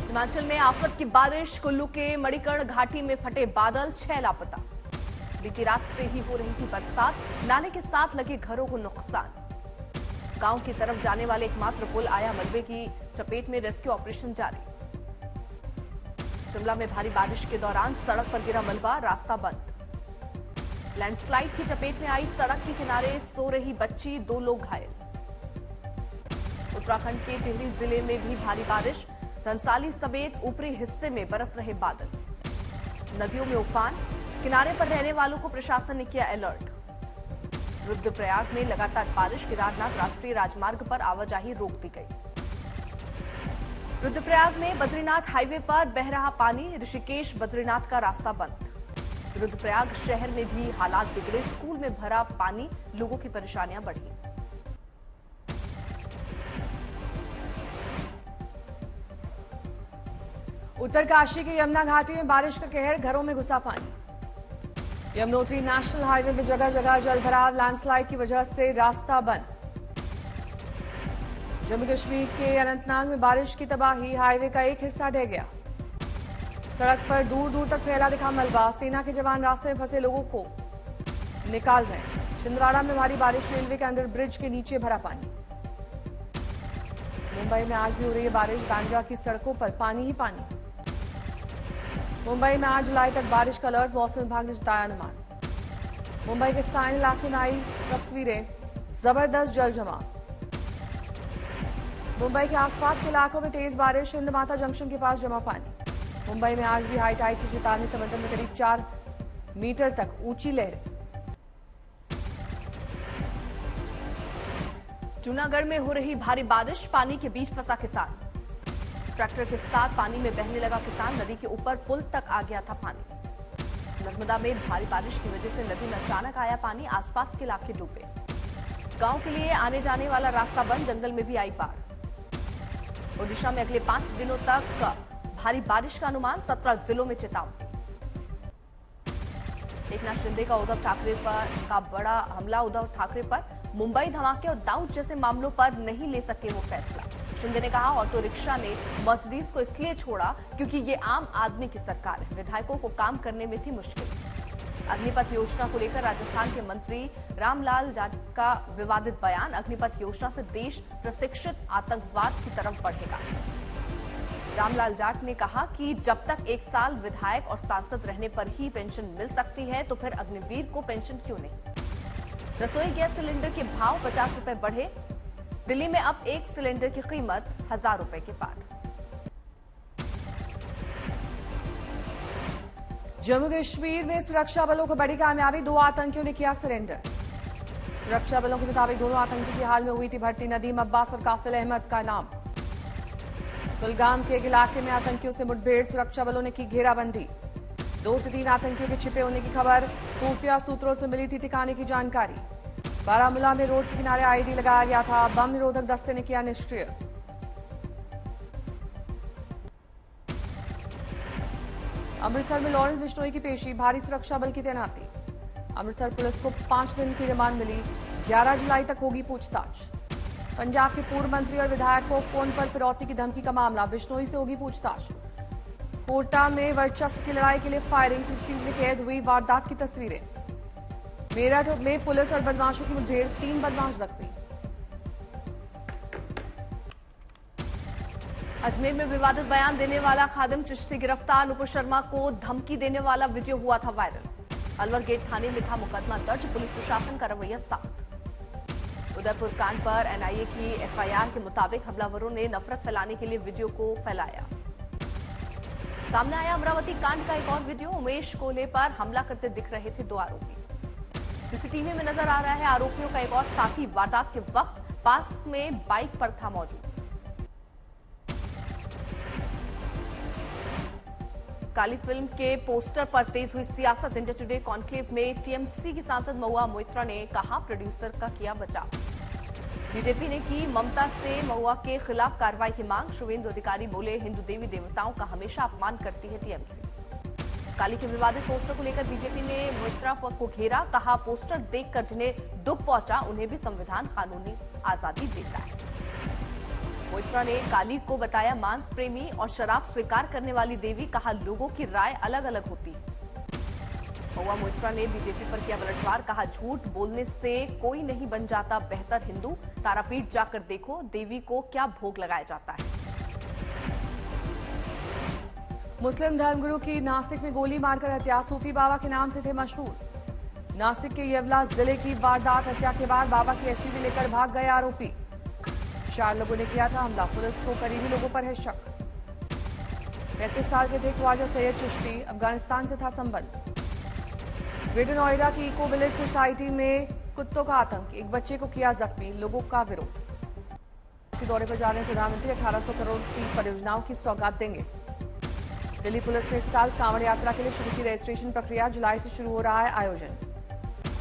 हिमाचल में आफत की बारिश, कुल्लू के मणिकर्ण घाटी में फटे बादल, 6 लापता। बीती रात से ही हो रही थी बरसात, नाले के साथ लगे घरों को नुकसान। गांव की तरफ जाने वाले एकमात्र पुल आया मलबे की चपेट में, रेस्क्यू ऑपरेशन जारी। शिमला में भारी बारिश के दौरान सड़क पर गिरा मलबा, रास्ता बंद। लैंडस्लाइड की चपेट में आई सड़क के किनारे सो रही बच्ची, 2 लोग घायल। उत्तराखंड के टिहरी जिले में भी भारी बारिश, धनसाली समेत ऊपरी हिस्से में बरस रहे बादल। नदियों में उफान, किनारे पर रहने वालों को प्रशासन ने किया अलर्ट। रुद्रप्रयाग में लगातार बारिश, केदारनाथ राष्ट्रीय राजमार्ग पर आवाजाही रोक दी गई। रुद्रप्रयाग में बद्रीनाथ हाईवे पर बह रहा पानी, ऋषिकेश बद्रीनाथ का रास्ता बंद। रुद्रप्रयाग शहर में भी हालात बिगड़े, स्कूल में भरा पानी, लोगों की परेशानियां बढ़ी। उत्तरकाशी के यमुना घाटी में बारिश का कहर, घरों में घुसा पानी। यमुनोत्री नेशनल हाईवे में जगह जगह जलभराव, लैंडस्लाइड की वजह से रास्ता बंद। जम्मू कश्मीर के अनंतनाग में बारिश की तबाही, हाईवे का एक हिस्सा ढह गया। सड़क पर दूर दूर तक फैला दिखा मलबा, सेना के जवान रास्ते में फंसे लोगों को निकाल रहे हैं। छिंदवाड़ा में भारी बारिश, रेलवे के अंडर ब्रिज के नीचे भरा पानी। मुंबई में आज भी हो रही है बारिश, बांद्रा की सड़कों पर पानी ही पानी। मुंबई में आज जुलाई तक बारिश का अलर्ट, मौसम विभाग ने जताया अनुमान। मुंबई के साइन इलाके में आई तस्वीरें, जबरदस्त जल जमाव। मुंबई के आसपास के इलाकों में तेज बारिश, हिंद माता जंक्शन के पास जमा पानी। मुंबई में आज भी हाई टाइड की चेतावनी, समंदर में करीब 4 मीटर तक ऊंची लहरें। जूनागढ़ में हो रही भारी बारिश, पानी के बीच फंसा किसान। ट्रैक्टर के साथ पानी में बहने लगा किसान, नदी के ऊपर पुल तक आ गया था पानी। नर्मदा में भारी बारिश की वजह से नदी में अचानक आया पानी, आसपास के इलाके डूबे। गांव के लिए आने जाने वाला रास्ता बंद, जंगल में भी आई बाढ़। ओडिशा में अगले 5 दिनों तक भारी बारिश का अनुमान, 17 जिलों में चेतावनी। एकनाथ शिंदे का उद्धव ठाकरे का बड़ा हमला, उद्धव ठाकरे पर मुंबई धमाके और दाऊद जैसे मामलों पर नहीं ले सके वो फैसला। शिंदे ने कहा, ऑटो रिक्शा ने मर्सिडीज को इसलिए छोड़ा क्योंकि ये आम आदमी की सरकार है, विधायकों को काम करने में थी मुश्किल। अग्निपथ योजना को लेकर राजस्थान के मंत्री रामलाल जाट का विवादित बयान, अग्निपथ योजना से देश प्रशिक्षित आतंकवाद की तरफ बढ़ेगा। रामलाल जाट ने कहा कि जब तक 1 साल विधायक और सांसद रहने पर ही पेंशन मिल सकती है तो फिर अग्निवीर को पेंशन क्यों नहीं। रसोई गैस सिलेंडर के भाव 50 रुपए बढ़े, दिल्ली में अब 1 सिलेंडर की कीमत 1000 रुपए के पार। जम्मू कश्मीर में सुरक्षा बलों को बड़ी कामयाबी, 2 आतंकियों ने किया सरेंडर। सुरक्षा बलों के मुताबिक दोनों आतंकी की हाल में हुई थी भर्ती, नदीम अब्बास और काफिल अहमद का नाम। कुलगाम के एक इलाके में आतंकियों से मुठभेड़, सुरक्षा बलों ने की घेराबंदी। 2 से 3 आतंकियों के छिपे होने की खबर, खुफिया सूत्रों से मिली थी ठिकाने की जानकारी। बारामूला में रोड के किनारे आईडी लगाया गया था, बम निरोधक दस्ते ने किया निष्क्रिय। अमृतसर में लॉरेंस बिश्नोई की पेशी, भारी सुरक्षा बल की तैनाती। अमृतसर पुलिस को 5 दिन की रिमांड मिली, 11 जुलाई तक होगी पूछताछ। पंजाब के पूर्व मंत्री और विधायक को फोन पर फिरौती की धमकी का मामला, बिश्नोई से होगी पूछताछ। कोटा में वर्चस्व की लड़ाई के लिए फायरिंग, सीसीटीवी में कैद हुई वारदात की तस्वीरें। मेरठ में पुलिस और बदमाशों की मुठभेड़, 3 बदमाश जख्मी। अजमेर में विवादित बयान देने वाला खादिम चिश्ती गिरफ्तार, नुपुर शर्मा को धमकी देने वाला वीडियो हुआ था वायरल। अलवर गेट थाने में था मुकदमा दर्ज, पुलिस प्रशासन का रवैया सख्त। उदयपुर कांड पर एनआईए की एफआईआर के मुताबिक हमलावरों ने नफरत फैलाने के लिए वीडियो को फैलाया। सामने आया अमरावती कांड का एक और वीडियो, उमेश कोले पर हमला करते दिख रहे थे 2 आरोपी। सीसीटीवी में नजर आ रहा है आरोपियों का एक और साथी, वारदात के वक्त पास में बाइक पर था मौजूद। काली फिल्म के पोस्टर पर तेज हुई सियासत, इंडिया टुडे कॉन्क्लेव में टीएमसी की सांसद महुआ मोइत्रा ने कहा, प्रोड्यूसर का किया बचाव। बीजेपी ने की ममता से महुआ के खिलाफ कार्रवाई की मांग, शुभेंदु अधिकारी बोले, हिंदू देवी देवताओं का हमेशा अपमान करती है टीएमसी। काली के विवादित पोस्टर को लेकर बीजेपी ने मोइत्रा को घेरा, कहा, पोस्टर देखकर जिन्हें दुख पहुंचा उन्हें भी संविधान कानूनी आजादी देता है। मोइत्रा ने कालीग को बताया मांस प्रेमी और शराब स्वीकार करने वाली देवी। कहा लोगों की राय अलग अलग होती। महुआ मोइत्रा ने बीजेपी पर किया पलटवार। कहा झूठ बोलने से कोई नहीं बन जाता बेहतर हिंदू। तारापीठ जाकर देखो देवी को क्या भोग लगाया जाता है। मुस्लिम धर्मगुरु की नासिक में गोली मारकर हत्या। सूफी बाबा के नाम से थे मशहूर। नासिक के येवला जिले की वारदात हत्या के बाद बाबा की एसयूवी लेकर भाग गए आरोपी। 4 लोगों ने किया था हमला। पुलिस को करीबी लोगों पर है शक। 35 साल के थे ख्वाजा सैयद चिश्ती। अफगानिस्तान से था संबंध। ग्रेटर नोएडा की इको विलेज सोसाइटी में कुत्तों का आतंक। एक बच्चे को किया जख्मी। लोगों का विरोध। इसी दौरे पर जा रहे प्रधानमंत्री 1800 करोड़ की परियोजनाओं की सौगात देंगे। दिल्ली पुलिस ने इस साल कांवड़ यात्रा के लिए शुरू की रजिस्ट्रेशन प्रक्रिया। जुलाई से शुरू हो रहा है आयोजन।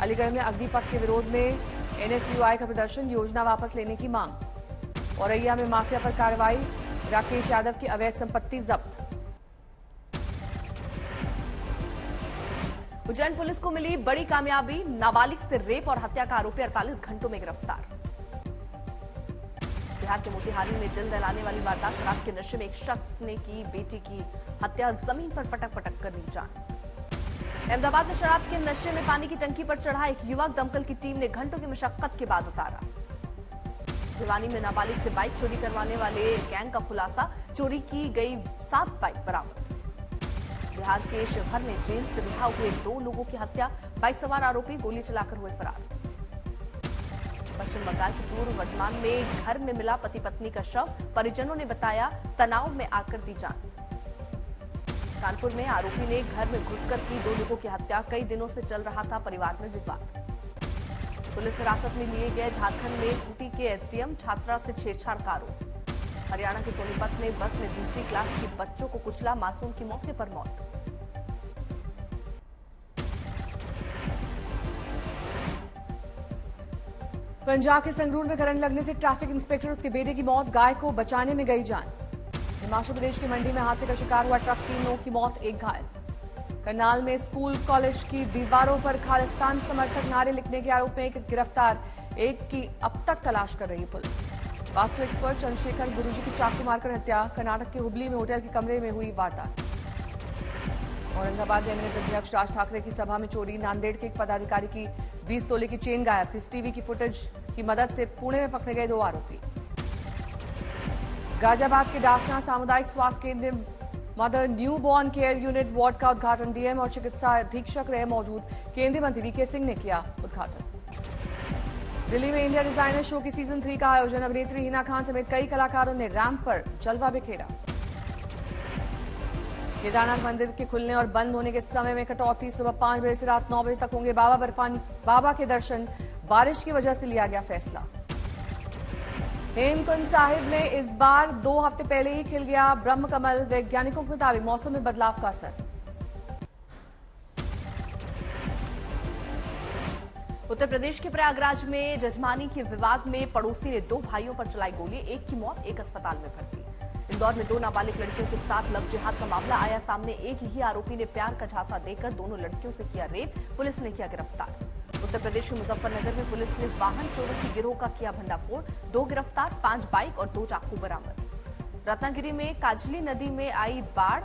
अलीगढ़ में अग्निपथ के विरोध में एनएसयूआई का प्रदर्शन। योजना वापस लेने की मांग। औरैया में माफिया पर कार्रवाई। राकेश यादव की अवैध संपत्ति जब्त। उज्जैन पुलिस को मिली बड़ी कामयाबी। नाबालिग से रेप और हत्या का आरोपी 48 घंटों में गिरफ्तार। बिहार के मोतिहारी में दिल दहलाने वाली वारदात। शराब के नशे में एक शख्स ने की बेटी की हत्या। जमीन पर पटक पटक कर दी जान। अहमदाबाद में शराब के नशे में पानी की टंकी पर चढ़ा एक युवक दमकल की टीम ने घंटों की मशक्कत के बाद उतारा। भिवानी में नाबालिग से बाइक चोरी करवाने वाले गैंग का खुलासा। चोरी की गई 7 बाइक बरामद। बिहार के शिवहर में जेल से रिहा हुए 2 लोगों की हत्या। बाइक सवार आरोपी गोली चलाकर हुए फरार। पश्चिम बंगाल के पूर्व वर्धमान में घर में मिला पति पत्नी का शव। परिजनों ने बताया तनाव में आकर दी जान। कानपुर में आरोपी ने घर में घुसकर की 2 लोगों की हत्या। कई दिनों से चल रहा था परिवार में विवाद। पुलिस हिरासत में लिए गए झारखंड में खूंटी के एसडीएम। छात्रा से छेड़छाड़ का आरोप। हरियाणा के सोनीपत में बस में दूसरी क्लास के बच्चों को कुचला। मासूम की मौके पर मौत। पंजाब के संगरूर में करंट लगने से ट्रैफिक इंस्पेक्टर उसके बेटे की मौत। गाय को बचाने में गई जान। हिमाचल प्रदेश की मंडी में हादसे का शिकार हुआ ट्रक। 3 लोगों की मौत, 1 घायल। करनाल में स्कूल कॉलेज की दीवारों पर खालिस्तान समर्थक नारे लिखने के आरोप में एक गिरफ्तार। एक की अब तक तलाश कर रही पुलिस। वास्तु एक्सपर्ट चंद्रशेखर गुरुजी की चाकू मारकर हत्या। कर्नाटक के हुबली में होटल के कमरे में हुई वारदात। औरंगाबाद में एमएनएस अध्यक्ष राज ठाकरे की सभा में चोरी। नांदेड़ के एक पदाधिकारी की 20 तोले की चेन गायब। सीसीटीवी की फुटेज की मदद से पुणे में पकड़े गए 2 आरोपी। गाजियाबाद के डासना सामुदायिक स्वास्थ्य केंद्र mother new born care unit ward का उद्घाटन। डीएम और चिकित्सा अधीक्षक रहे मौजूद। केंद्रीय मंत्री वीके सिंह ने किया उद्घाटन। दिल्ली में इंडिया डिजाइनर शो की सीजन 3 का आयोजन। अभिनेत्री हिना खान समेत कई कलाकारों ने रैंप पर जलवा बिखेरा। केदारनाथ मंदिर के खुलने और बंद होने के समय में कटौती। सुबह 5 बजे से रात 9 बजे तक होंगे बाबा के दर्शन। बारिश की वजह से लिया गया फैसला। हेमकुंड साहिब में इस बार 2 हफ्ते पहले ही खिल गया ब्रह्म कमल। वैज्ञानिकों के मुताबिक मौसम में बदलाव का असर। उत्तर प्रदेश के प्रयागराज में जजमानी के विवाद में पड़ोसी ने 2 भाइयों पर चलाई गोली। एक की मौत, एक अस्पताल में भर्ती। इंदौर में 2 नाबालिग लड़कियों के साथ लव जिहाद का मामला आया सामने। एक ही आरोपी ने प्यार का झांसा देकर दोनों लड़कियों से किया रेप। पुलिस ने किया गिरफ्तार। उत्तर प्रदेश के मुजफ्फरनगर में पुलिस ने वाहन चोरों की गिरोह का किया भंडाफोड़। 2 गिरफ्तार, 5 बाइक और 2 चाकू बरामद। रत्नागिरी में काजली नदी में आई बाढ़।